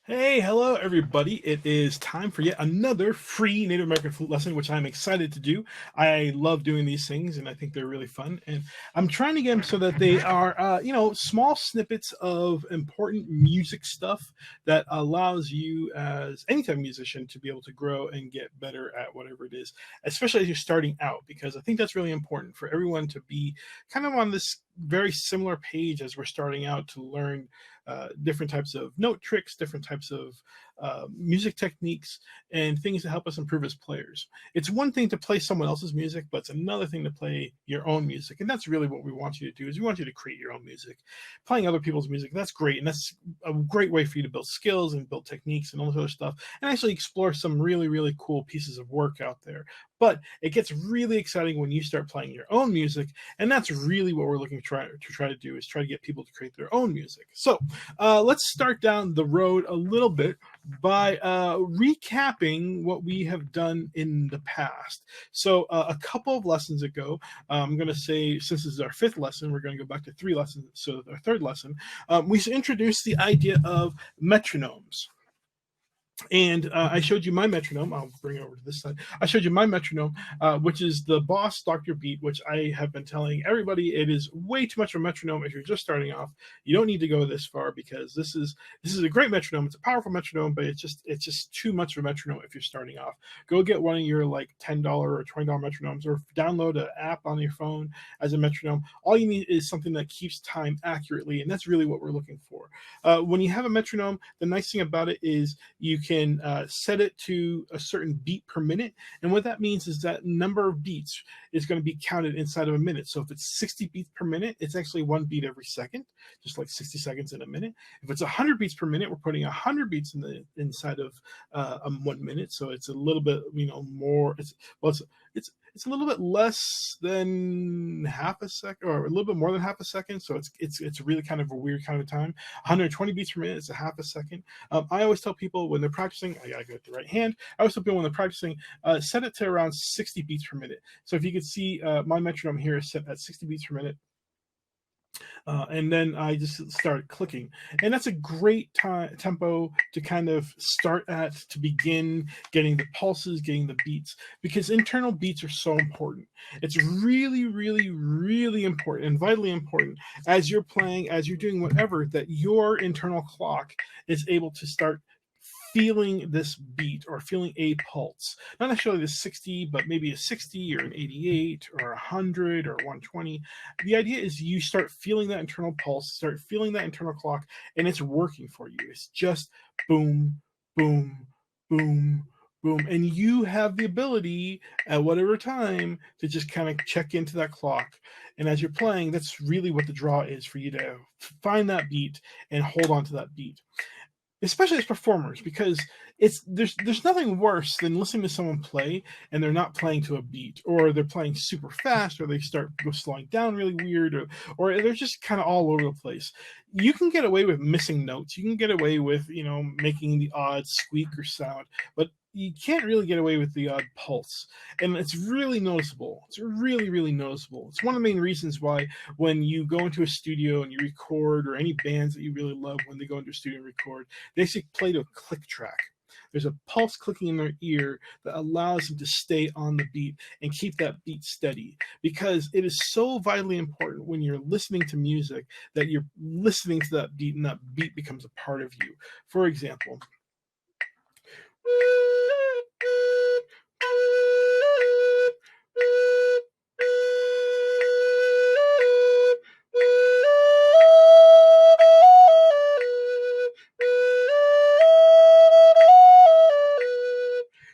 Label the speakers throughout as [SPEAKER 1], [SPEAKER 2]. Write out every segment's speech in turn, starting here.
[SPEAKER 1] Hey, hello everybody. It is time for yet another free Native American flute lesson, which I'm excited to do. I love doing these things and I think they're really fun. And I'm trying to get them so that they are, small snippets of important music stuff that allows you as any type of musician to be able to grow and get better at whatever it is, especially as you're starting out, because I think that's really important for everyone to be kind of on this very similar page as we're starting out to learn different types of note tricks, different types of music techniques, and things to help us improve as players. It's one thing to play someone else's music, but it's another thing to play your own music, and that's really what we want you to do. Is we want you to create your own music. Playing other people's music, that's great, and that's a great way for you to build skills and build techniques and all this other stuff, and actually explore some really, really cool pieces of work out there. But it gets really exciting when you start playing your own music, and that's really what we're looking to do is try to get people to create their own music. So let's start down the road a little bit by recapping what we have done in the past. So a couple of lessons ago, I'm going to say, since this is our fifth lesson, we're going to go back to three lessons. So our third lesson, we introduced the idea of metronomes. And I showed you my metronome. I'll bring it over to this side. I showed you my metronome, which is the Boss Dr. Beat, which I have been telling everybody it is way too much of a metronome if you're just starting off. You don't need to go this far because this is a great metronome. It's a powerful metronome, but it's just too much of a metronome if you're starting off. Go get one of your like $10 or $20 metronomes, or download an app on your phone as a metronome. All you need is something that keeps time accurately, and that's really what we're looking for. When you have a metronome, the nice thing about it is you can set it to a certain beat per minute. And what that means is that number of beats is going to be counted inside of a minute. So if it's 60 beats per minute, it's actually one beat every second, just like 60 seconds in a minute. If it's 100 beats per minute, we're putting 100 beats inside of 1 minute. So it's a little bit, more. It's a little bit less than half a second, or a little bit more than half a second. So it's really kind of a weird kind of time. 120 beats per minute is a half a second. I always tell people when they're practicing, I gotta go with the right hand. I always tell people when they're practicing, set it to around 60 beats per minute. So if you could see, my metronome here is set at 60 beats per minute. And then I just started clicking, and that's a great tempo to kind of start at, to begin getting the pulses, getting the beats, because internal beats are so important. It's really, really, really important and vitally important as you're playing, as you're doing whatever, that your internal clock is able to start feeling this beat or feeling a pulse. Not necessarily the 60, but maybe a 60 or an 88 or 100 or 120. The idea is you start feeling that internal pulse, start feeling that internal clock, and it's working for you. It's just boom, boom, boom, boom. And you have the ability at whatever time to just kind of check into that clock. And as you're playing, that's really what the draw is, for you to find that beat and hold on to that beat, especially as performers, because there's nothing worse than listening to someone play and they're not playing to a beat, or they're playing super fast, or they start slowing down really weird, or they're just kind of all over the place. You can get away with missing notes. You can get away with making the odd squeak or sound, but you can't really get away with the odd pulse, and it's really noticeable. It's really, really noticeable. It's one of the main reasons why when you go into a studio and you record, or any bands that you really love, when they go into a studio and record, they actually play to a click track. There's a pulse clicking in their ear that allows them to stay on the beat and keep that beat steady, because it is so vitally important when you're listening to music that you're listening to that beat, and that beat becomes a part of you. For example,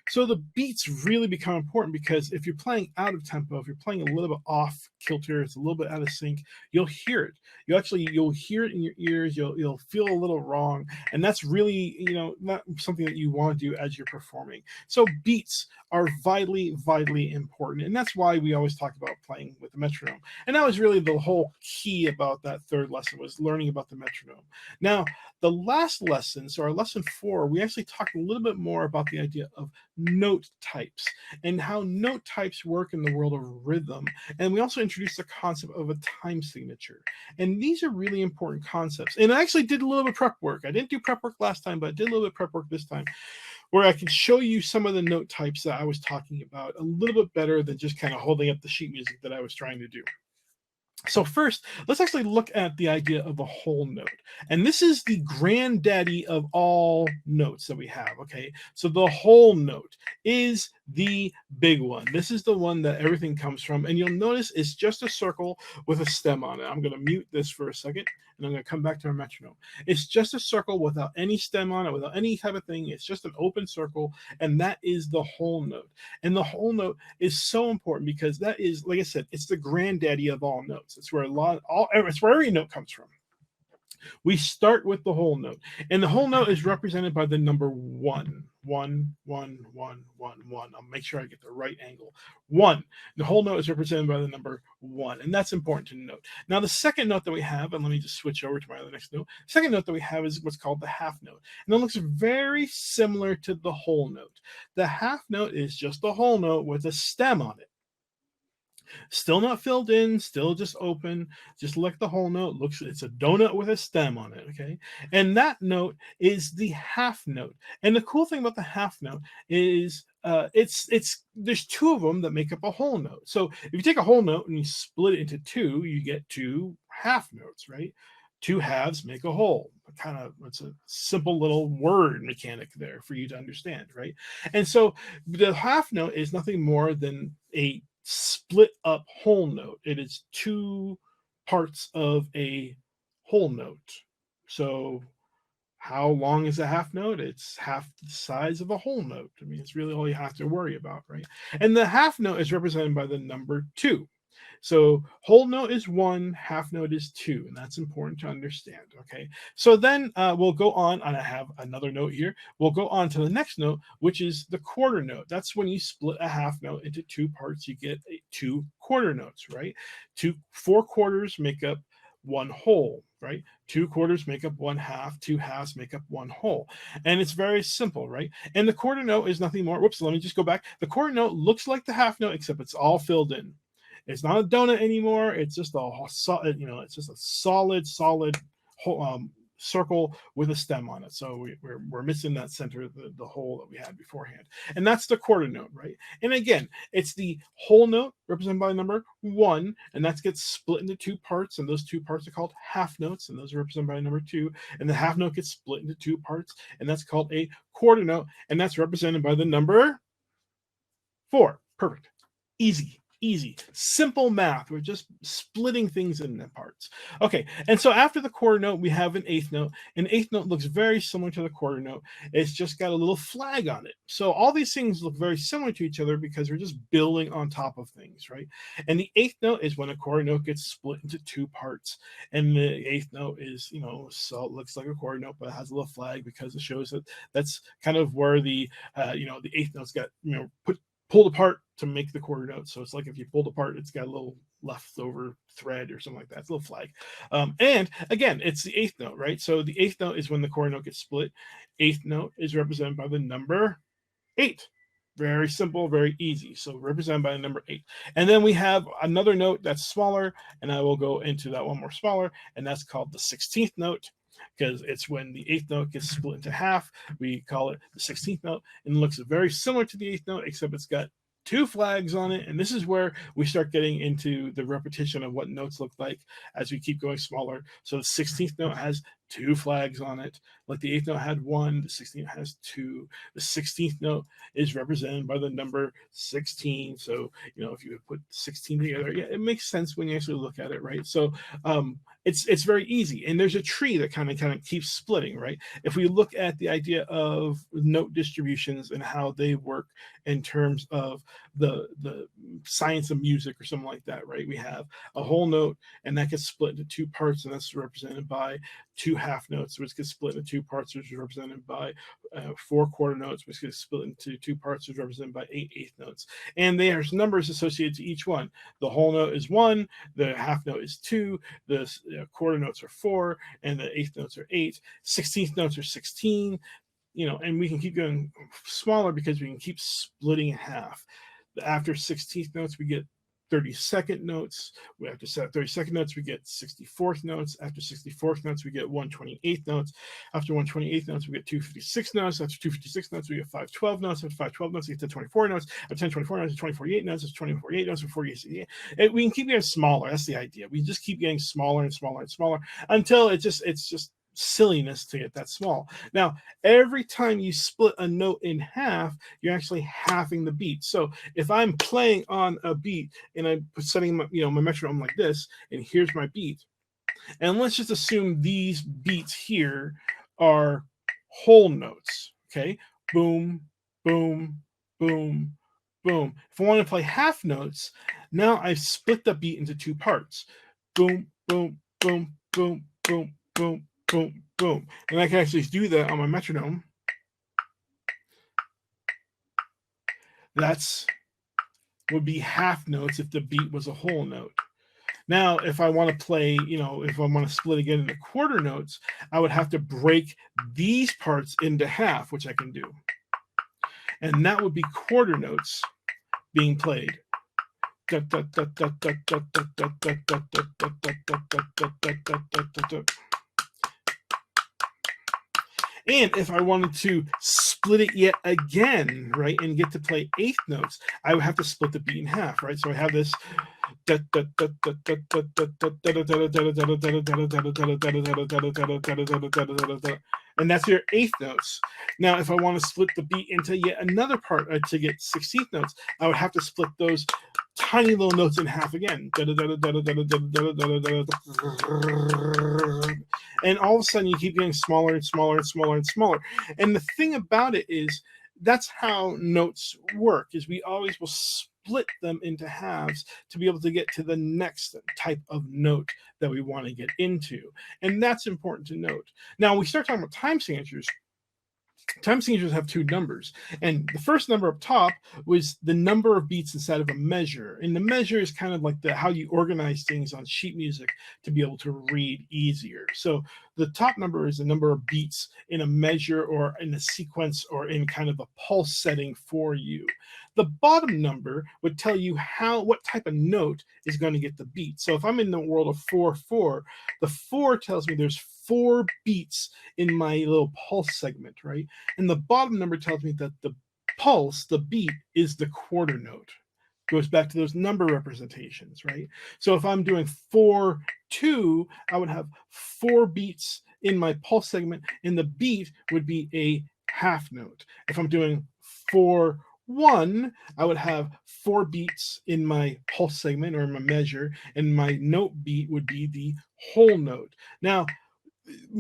[SPEAKER 1] so the beats really become important, because if you're playing out of tempo, if you're playing a little bit off kilter, it's a little bit out of sync, you'll hear it. You'll hear it in your ears. You'll feel a little wrong, and that's really not something that you want to do as you're performing. So beats are vitally, vitally important, and that's why we always talk about playing with the metronome. And that was really the whole key about that third lesson, was learning about the metronome. Now, the last lesson, so our lesson 4, we actually talked a little bit more about the idea of note types and how note types work in the world of rhythm. And we also introduce the concept of a time signature. And these are really important concepts. And I actually did a little bit of prep work. I didn't do prep work last time, but I did a little bit of prep work this time, where I could show you some of the note types that I was talking about a little bit better than just kind of holding up the sheet music that I was trying to do. So first, let's actually look at the idea of a whole note. And this is the granddaddy of all notes that we have, okay? So the whole note is the big one. This is the one that everything comes from. And you'll notice it's just a circle with a stem on it. I'm going to mute this for a second, and I'm going to come back to our metronome. It's just a circle without any stem on it, without any type of thing. It's just an open circle, and that is the whole note. And the whole note is so important because that is, like I said, it's the granddaddy of all notes. It's where it's where every note comes from. We start with the whole note, and the whole note is represented by the number 1. 1, 1, 1, 1, 1. I'll make sure I get the right angle. 1. The whole note is represented by the number 1, and that's important to note. Now, the second note that we have, and let me just switch over to my other next note. Second note that we have is what's called the half note, and it looks very similar to the whole note. The half note is just the whole note with a stem on it. Still not filled in, still just open, just like the whole note. It's a donut with a stem on it, okay? And that note is the half note. And the cool thing about the half note is there's two of them that make up a whole note. So if you take a whole note and you split it into two, you get two half notes, right? Two halves make a whole. It's a simple little word mechanic there for you to understand, right? And so the half note is nothing more than a split up whole note. It is two parts of a whole note. So how long is a half note? It's half the size of a whole note. I mean, it's really all you have to worry about, right? And the half note is represented by the number 2. So whole note is 1, half note is 2, and that's important to understand, okay? So then we'll go on, and I have another note here. We'll go on to the next note, which is the quarter note. That's when you split a half note into two parts, you get 2 quarter notes, right? 4 quarters make up one whole, right? 2 quarters make up one half, 2 halves make up one whole. And it's very simple, right? And the quarter note is nothing more. Whoops, let me just go back. The quarter note looks like the half note, except it's all filled in. It's not a donut anymore. It's just it's just a solid circle with a stem on it. So we're missing that center, the hole that we had beforehand. And that's the quarter note, right? And again, it's the whole note represented by number 1, and that gets split into 2 parts, and those 2 parts are called half notes, and those are represented by number 2. And the half note gets split into 2 parts, and that's called a quarter note, and that's represented by the number 4. Perfect. Easy, simple math. We're just splitting things into parts. Okay, and so after the quarter note, we have an eighth note. An eighth note looks very similar to the quarter note. It's just got a little flag on it. So all these things look very similar to each other because we're just building on top of things, right? And the eighth note is when a quarter note gets split into 2 parts. And the eighth note is, so it looks like a quarter note, but it has a little flag because it shows that that's kind of where the eighth note's got, pulled apart to make the quarter note. So it's like if you pulled apart, it's got a little leftover thread or something like that. It's a little flag. And again, it's the eighth note, right? So the eighth note is when the quarter note gets split. Eighth note is represented by the number 8. Very simple, very easy. So represented by the number 8. And then we have another note that's smaller, and I will go into that one more smaller, and that's called the 16th note, because it's when the 8th note gets split into half. We call it the 16th note, and it looks very similar to the 8th note, except it's got 2 flags on it. And this is where we start getting into the repetition of what notes look like as we keep going smaller. So the 16th note has 2 flags on it. Like the 8th note had 1, the 16th has 2. The 16th note is represented by the number 16. So, if you put 16 together, yeah, it makes sense when you actually look at it, right? So it's very easy. And there's a tree that kind of keeps splitting, right? If we look at the idea of note distributions and how they work in terms of the science of music or something like that, right? We have a whole note, and that gets split into 2 parts, and that's represented by 2 half notes, which gets split into 2 parts, which is represented by 4 quarter notes, which gets split into 2 parts, which is represented by 8 eighth notes. And there's numbers associated to each one. The whole note is 1, the half note is 2, the quarter notes are 4, and the eighth notes are 8. 16th notes are 16, and we can keep going smaller because we can keep splitting in half. After 16th notes, we get 30-second notes. After 30-second notes, we get 64th notes. After 64th notes, we get 128th notes. After 128th notes, we get 256 notes. After 256 notes, we get 512 notes. After 512 notes, we get 1024 notes. After 1024 notes, 2048 notes. After 2048 notes, 48. We can keep getting smaller. That's the idea. We just keep getting smaller and smaller and smaller until it's just silliness to get that small. Now, every time you split a note in half, you're actually halving the beat. So if I'm playing on a beat and I'm setting my, my metronome like this, and here's my beat, and let's just assume these beats here are whole notes. Okay, boom, boom, boom, boom. If I want to play half notes, now I've split the beat into two parts. Boom, boom, boom, boom, boom, boom, boom, boom. And I can actually do that on my metronome. That's would be half notes if the beat was a whole note. Now, if I want to play, if I want to split again into quarter notes, I would have to break these parts into half, which I can do. And that would be quarter notes being played. And if I wanted to split it yet again, right, and get to play eighth notes, I would have to split the beat in half, right? So I have this. And that's your eighth notes. Now, if I want to split the beat into yet another part to get 16th notes, I would have to split those tiny little notes in half again. And all of a sudden, you keep getting smaller and smaller and smaller and smaller. And the thing about it is, that's how notes work, is we always will split them into halves to be able to get to the next type of note that we want to get into. And that's important to note. Now, we start talking about time signatures. Time signatures have two numbers, and the first number up top was the number of beats inside of a measure, and the measure is kind of like how you organize things on sheet music to be able to read easier. So the top number is the number of beats in a measure or in a sequence or in kind of a pulse setting for you. The bottom number would tell you what type of note is going to get the beat. So if I'm in the world of 4/4, the 4 tells me there's 4 beats in my little pulse segment, right? And the bottom number tells me that the pulse, the beat, is the quarter note. Goes back to those number representations, right? So if I'm doing 4/2, I would have 4 beats in my pulse segment, and the beat would be a half note. If I'm doing 4/1, I would have 4 beats in my pulse segment or my measure, and my note beat would be the whole note. Now,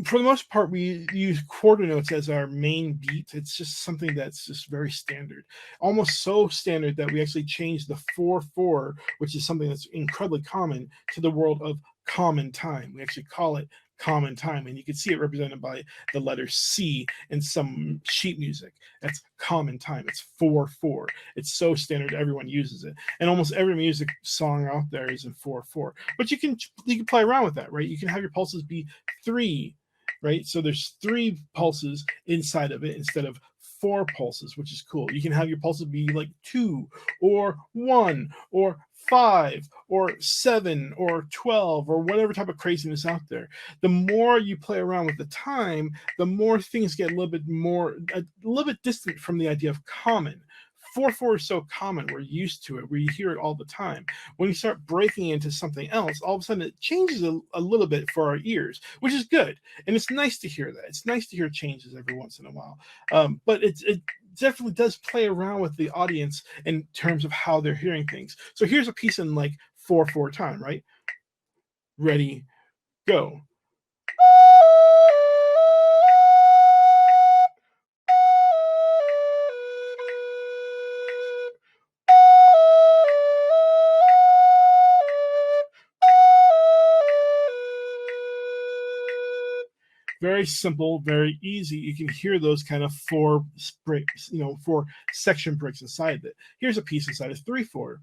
[SPEAKER 1] for the most part, we use quarter notes as our main beat. It's just something that's just very standard, almost so standard that we actually changed the 4/4, which is something that's incredibly common, to the world of common time. We actually call it common time, and you can see it represented by the letter C in some sheet music. That's common time. It's 4/4. It's so standard, everyone uses it, and almost every music song out there is in 4/4. But you can play around with that, right? You can have your pulses be 3, right? So there's 3 pulses inside of it instead of 4 pulses, which is cool. You can have your pulses be like 2 or 1 or 5 or 7 or 12 or whatever type of craziness out there. The more you play around with the time, the more things get a little bit distant from the idea of common. 4/4 is so common, we're used to it, we hear it all the time. When you start breaking into something else, all of a sudden it changes a little bit for our ears, which is good. And it's nice to hear that. It's nice to hear changes every once in a while. But it definitely does play around with the audience in terms of how they're hearing things. So here's a piece in like 4/4 time, right? Ready, go. Very simple, very easy. You can hear those kind of 4 breaks, 4 section breaks inside it. Here's a piece inside of 3/4.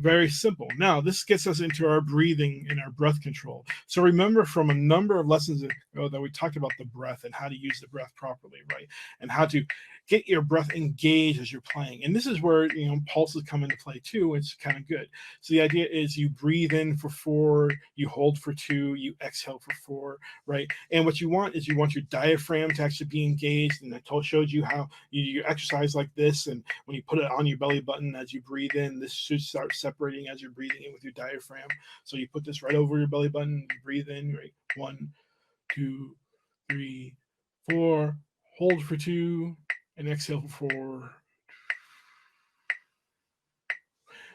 [SPEAKER 1] Very simple. Now, this gets us into our breathing and our breath control. So remember from a number of lessons ago that we talked about the breath and how to use the breath properly, right? And how to get your breath engaged as you're playing. And this is where, pulses come into play too. It's kind of good. So the idea is you breathe in for 4, you hold for 2, you exhale for 4, right? And what you want is you want your diaphragm to actually be engaged. And I showed you how you exercise like this. And when you put it on your belly button as you breathe in, this should start separating as you're breathing in with your diaphragm. So you put this right over your belly button, you breathe in, right? 1, 2, 3, 4, hold for 2, and exhale for 4.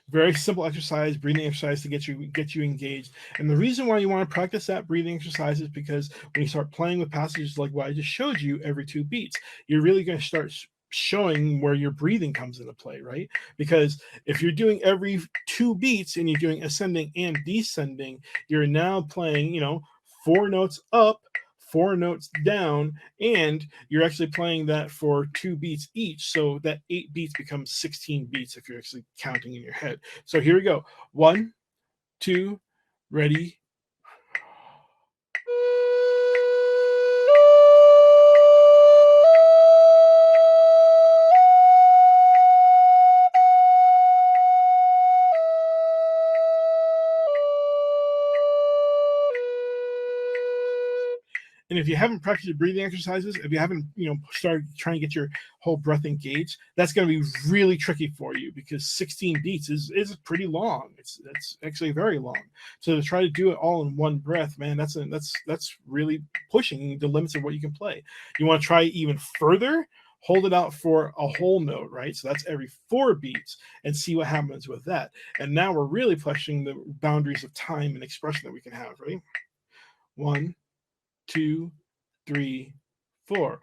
[SPEAKER 1] Very simple exercise, breathing exercise to get you engaged. And the reason why you want to practice that breathing exercise is because when you start playing with passages like what I just showed you every 2 beats, you're really going to start showing where your breathing comes into play, right? Because if you're doing every 2 beats and you're doing ascending and descending, you're now playing, 4 notes up, 4 notes down, and you're actually playing that for 2 beats each. So that 8 beats becomes 16 beats if you're actually counting in your head. So here we go. 1, 2, ready. And if you haven't practiced your breathing exercises, if you haven't, started trying to get your whole breath engaged, that's going to be really tricky for you because 16 beats is pretty long. It's actually very long. So to try to do it all in one breath, man, that's really pushing the limits of what you can play. You want to try even further? Hold it out for a whole note, right? So that's every 4 beats and see what happens with that. And now we're really pushing the boundaries of time and expression that we can have, right? 1, 2, 3, 4.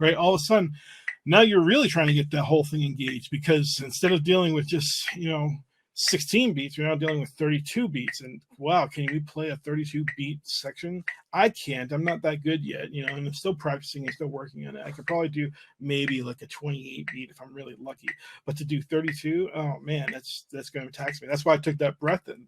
[SPEAKER 1] Right, all of a sudden now you're really trying to get that whole thing engaged because instead of dealing with just 16 beats, you're now dealing with 32 beats. And wow, can we play a 32 beat section? I can't. I'm not that good yet, and I'm still practicing and still working on it. I could probably do maybe like a 28 beat if I'm really lucky. But to do 32, oh man, that's going to tax me. That's why I took that breath in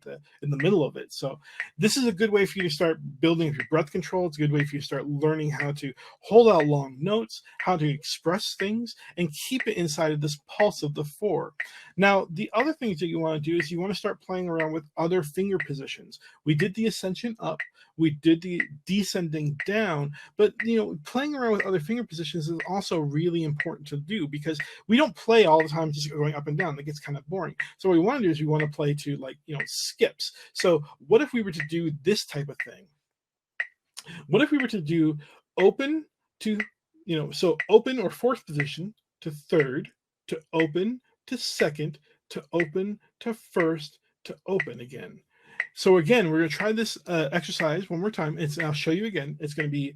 [SPEAKER 1] the middle of it. So this is a good way for you to start building your breath control. It's a good way for you to start learning how to hold out long notes, how to express things, and keep it inside of this pulse of the 4. Now, the other things that you want to do is you want to start playing around with other finger positions. We did the ascension up, we did the descending down, but playing around with other finger positions is also really important to do because we don't play all the time just going up and down. That gets kind of boring. So what we want to do is we want to play to skips. So what if we were to do this type of thing? What if we were to do open to, so open or 4th position to 3rd, to open to 2nd, to open to 1st, to open again. So again, we're going to try this exercise one more time. I'll show you again. It's going to be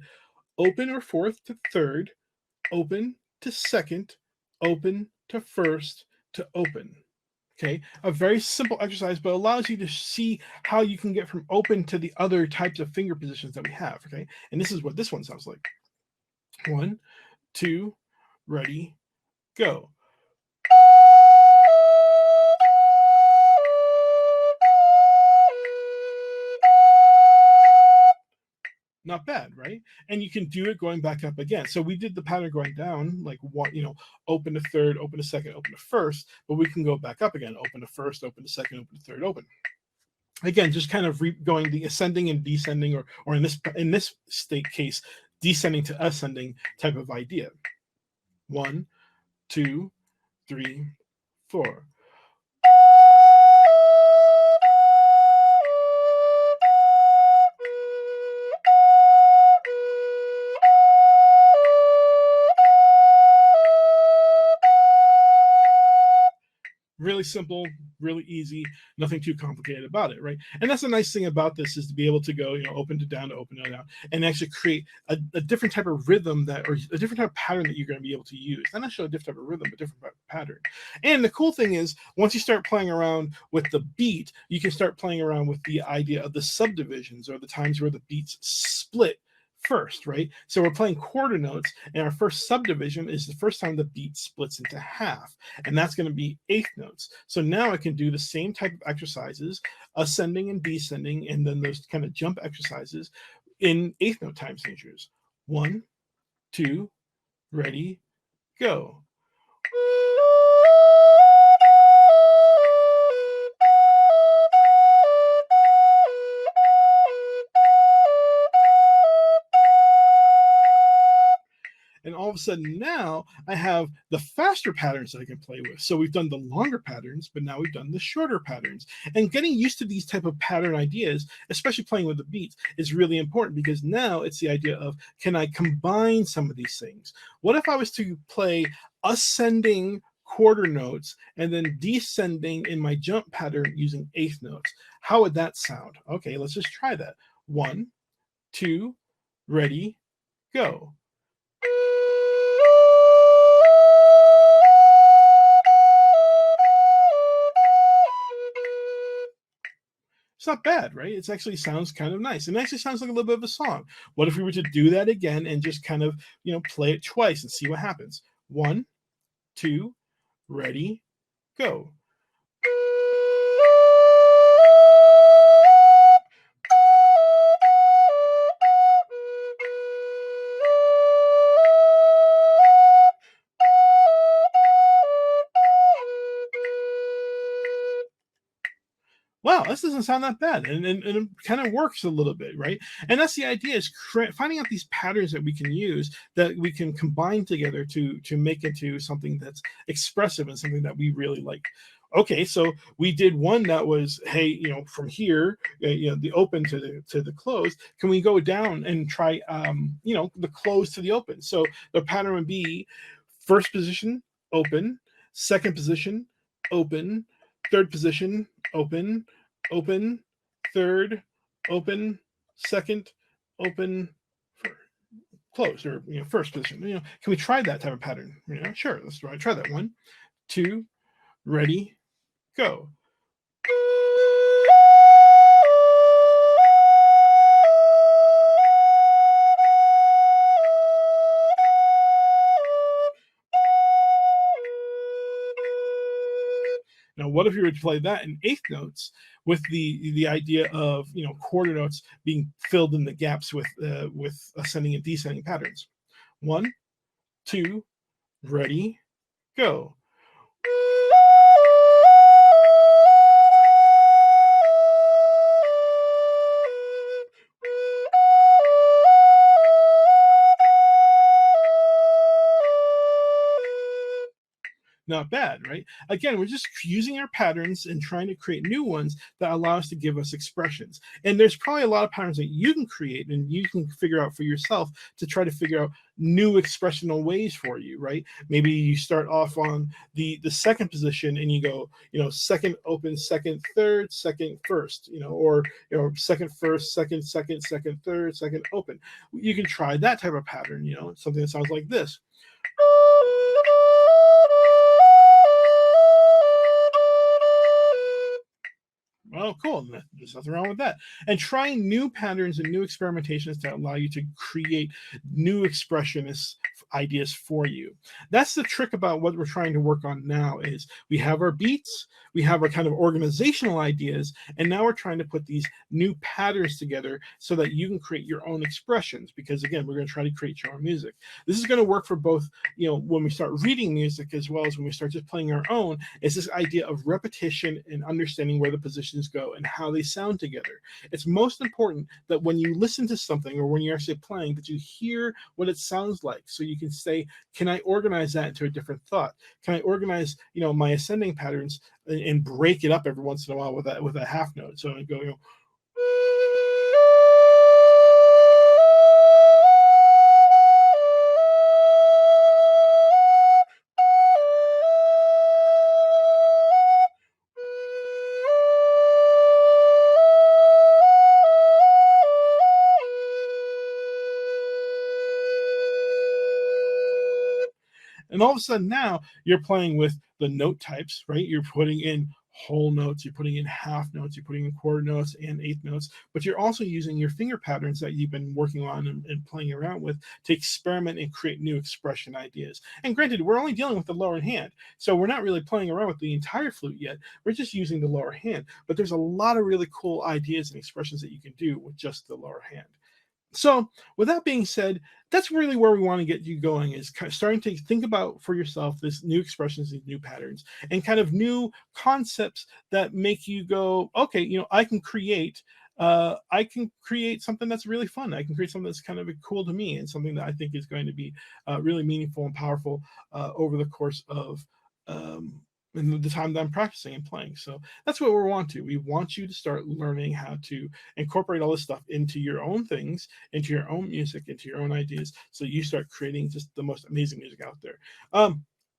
[SPEAKER 1] open or 4th to 3rd, open to 2nd, open to 1st, to open. Okay, a very simple exercise, but allows you to see how you can get from open to the other types of finger positions that we have. Okay, and this is what this one sounds like. 1, 2, ready, go. Not bad, right? And you can do it going back up again. So we did the pattern going down, like what, open to 3rd, open to 2nd, open to 1st, but we can go back up again, open to 1st, open to 2nd, open to 3rd, open. Again, just kind of going the ascending and descending, or in this state case, descending to ascending type of idea. 1, 2, 3, 4. simple, really easy, nothing too complicated about it, right? And that's the nice thing about this, is to be able to go, open to down to open to down, and actually create a different type of rhythm, that, or a different type of pattern that you're going to be able to use. Not necessarily a different type of rhythm, but different type of pattern. And the cool thing is, once you start playing around with the beat, you can start playing around with the idea of the subdivisions, or the times where the beats split first, right? So we're playing quarter notes, and our first subdivision is the first time the beat splits into half, and that's going to be eighth notes. So now I can do the same type of exercises, ascending and descending, and then those kind of jump exercises in eighth note time signatures. 1, 2, ready, go. And all of a sudden now I have the faster patterns that I can play with. So we've done the longer patterns, but now we've done the shorter patterns. And getting used to these type of pattern ideas, especially playing with the beats, is really important, because now it's the idea of, can I combine some of these things? What if I was to play ascending quarter notes and then descending in my jump pattern using eighth notes? How would that sound? Okay, let's just try that. 1, 2, ready, go. It's not bad, right? It actually sounds kind of nice. It actually sounds like a little bit of a song. What if we were to do that again and just kind of, play it twice and see what happens? 1, 2, ready, go. Wow, this doesn't sound that bad, and it kind of works a little bit, right? And that's the idea, is finding out these patterns that we can use, that we can combine together to make into something that's expressive and something that we really like. Okay, so we did one that was, hey, from here, the open to the close. Can we go down and try, the close to the open? So the pattern would be first position, open, second position, open, third position, open, open, third, open, second, open, close, or first position. Can we try that type of pattern? Sure, let's try that. 1, 2, ready, go. Now, what if you were to play that in eighth notes, with the idea of quarter notes being filled in the gaps with ascending and descending patterns? 1, 2, ready, go. Not bad, right? Again, we're just using our patterns and trying to create new ones that allow us to give us expressions. And there's probably a lot of patterns that you can create and you can figure out for yourself, to try to figure out new expressional ways for you, right? Maybe you start off on the second position and you go, second open, second third, second first, or second first, second second, second third, second open. You can try that type of pattern, something that sounds like this. Oh, cool. There's nothing wrong with that. And trying new patterns and new experimentations that allow you to create new expressionist ideas for you. That's the trick about what we're trying to work on now, is we have our beats, we have our kind of organizational ideas, and now we're trying to put these new patterns together so that you can create your own expressions, because again, we're going to try to create your own music. This is going to work for both, when we start reading music as well as when we start just playing our own. Is this idea of repetition and understanding where the positions go and how they sound together. It's most important that when you listen to something, or when you're actually playing, that you hear what it sounds like, so you can say, can I organize that into a different thought? Can I organize, my ascending patterns, and break it up every once in a while with a half note? So I go, And all of a sudden now you're playing with the note types, right? You're putting in whole notes, you're putting in half notes, you're putting in quarter notes and eighth notes, but you're also using your finger patterns that you've been working on and playing around with to experiment and create new expression ideas. And granted, we're only dealing with the lower hand, so we're not really playing around with the entire flute yet. We're just using the lower hand, but there's a lot of really cool ideas and expressions that you can do with just the lower hand. So, with that being said, that's really where we want to get you going, is starting to think about for yourself this new expressions, these new patterns, and kind of new concepts that make you go, okay, I can create something that's really fun. I can create something that's kind of cool to me, and something that I think is going to be really meaningful and powerful over the course of um, in the time that I'm practicing and playing. So that's what we want to. We want you to start learning how to incorporate all this stuff into your own things, into your own music, into your own ideas, so you start creating just the most amazing music out there.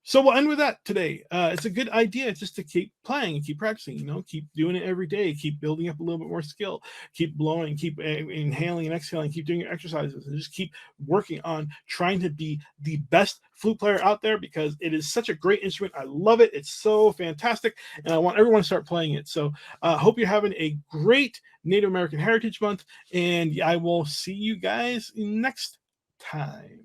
[SPEAKER 1] So we'll end with that today. It's a good idea just to keep playing and keep practicing, keep doing it every day, keep building up a little bit more skill, keep blowing, keep inhaling and exhaling, keep doing your exercises, and just keep working on trying to be the best flute player out there, because it is such a great instrument. I love it. It's so fantastic, and I want everyone to start playing it. So hope you're having a great Native American Heritage Month, and I will see you guys next time.